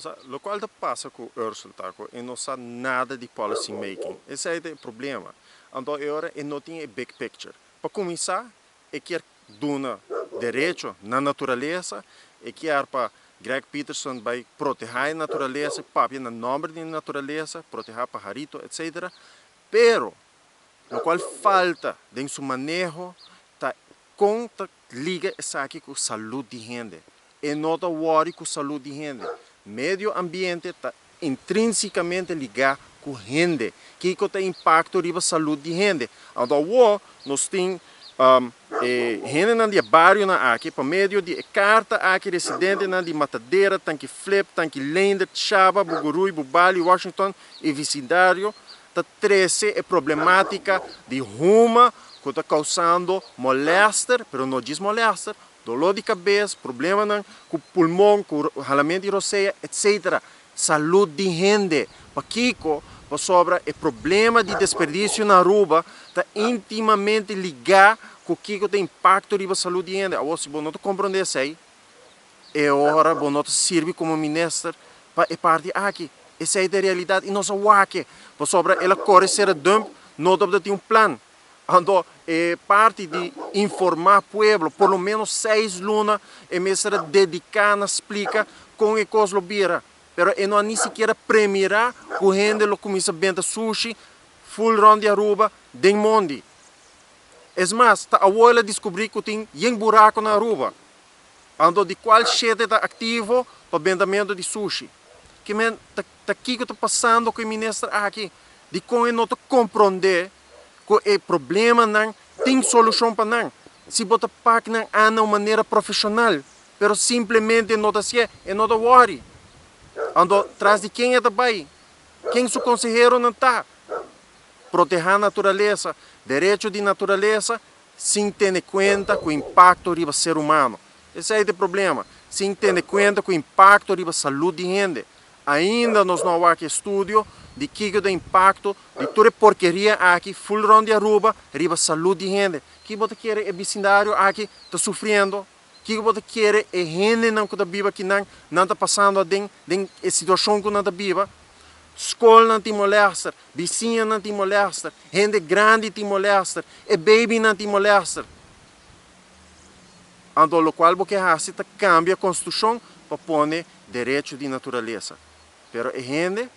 seja, o qual passa com o Ursula, tá? E não sabe nada de policy making. Esse é o problema. Então, agora, não tem a big picture. Para começar, quer dar direito na natureza, quer para Greg Peterson vai proteger a natureza, papi na nome da natureza, proteger pajarito, etc. Pero, o qual falta em seu manejo, tá conta liga essa aqui com a saúde de gente. E não está worry com a saúde de gente. Meio ambiente está intrinsecamente ligado com gente, que tem impacto na saúde de gente. Então, nós temos gente na bairro aqui, por meio de carta aqui, residente na de Matadeira, tanque Flip, tanque Lender, Chaba, Bugurui, Bubali, Washington e vicindário, está 13 é problemática de ruma que está causando molester, mas não diz molester, dolor de cabeça, problema com o pulmão, com o ralamento de roceia, etc. Saúde de gente. Para Kiko, para sobra, o problema de desperdício na rua está intimamente ligado com o que tem impacto na saúde de gente. Agora, se você não compreender isso aí, é hora de você servir como ministro para a parte aqui. Essa é a realidade e não se aqui. Para sobra, ela corre ser dump, não deve ter um plano. Então, é parte de informar o povo, por lo menos 6 lunas, é mesmo dedicar na explica com o que os vira. Pero não há nem sequer premiar o gente que começa a vender sushi, full round de aruba, de mundo. É mais, a abuela descobriu que tem um buraco na aruba. Então, de qual jeito está ativo para o vendimento de sushi. Que está aqui que está passando com o ministro aqui. De como não compreender que o problema não tem solução para não. Se você paga de uma maneira profissional, mas simplesmente não está certo, e não está worry. Então, atrás de quem é também? Quem seu conselheiro não está? Proteger a natureza, direito de natureza, sem ter em conta o impacto do ser humano. Esse é o problema. Sem ter em conta o impacto da saúde de gente. Ainda nós não há estudo de que o impacto de toda a porqueria aqui, full round de Aruba, riba saúde de gente. Que você quer é vecindário aqui está sofrendo. Que você quer é gente não que está viva que não está passando de situação que não está viva. Escola não te molesta, vizinha não te molesta, gente grande te molesta, e baby não te molesta. Então, o qual você faz cambia a Constituição para pôr direito de natureza. Mas a gente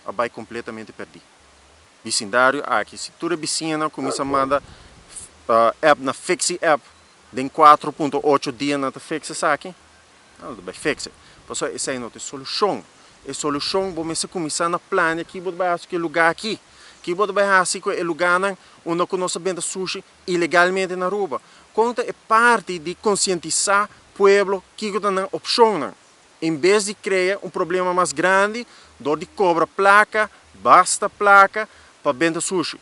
vai completamente perdido. Vicindário aqui, se toda vizinha não começa a mandar app na Fixi app, em 4.8 dias não fixa isso aqui, não vai fixar. Então, essa é a nossa solução. A solução, vamos começar na plana que você vai fazer lugar aqui. Que você vai fazer lugar onde nós vendemos sushi ilegalmente na rua. Conta é parte de conscientizar o povo que está na opção. Em vez de criar um problema mais grande, de cobra placa, basta placa para vender sushi.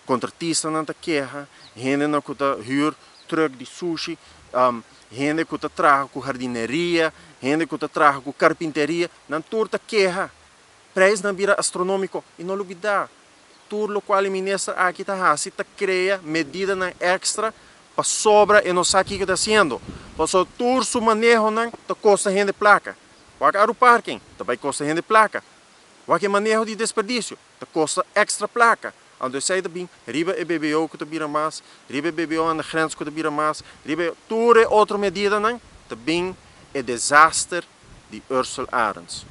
Contratista não está queja, gente não está hyr truck de sushi, gente que está trabalhando com jardineria, gente que está trabalhando com carpinteria, não turta queja. Preço não vira astronômico e não olvidar. Tudo o qual o ministro aqui está fazendo, está criando medida extra para sobra e não sabe o que está fazendo. Porque tudo o manejo não está custa gente placa. O parking também custa gente placa. O manejo de desperdício está custa extra placa. Então, sai também, riba e BBO que vira mais, riba e BBO na grens que vira mais, riba tudo outra medida não, também é desastre de Ursula Arens.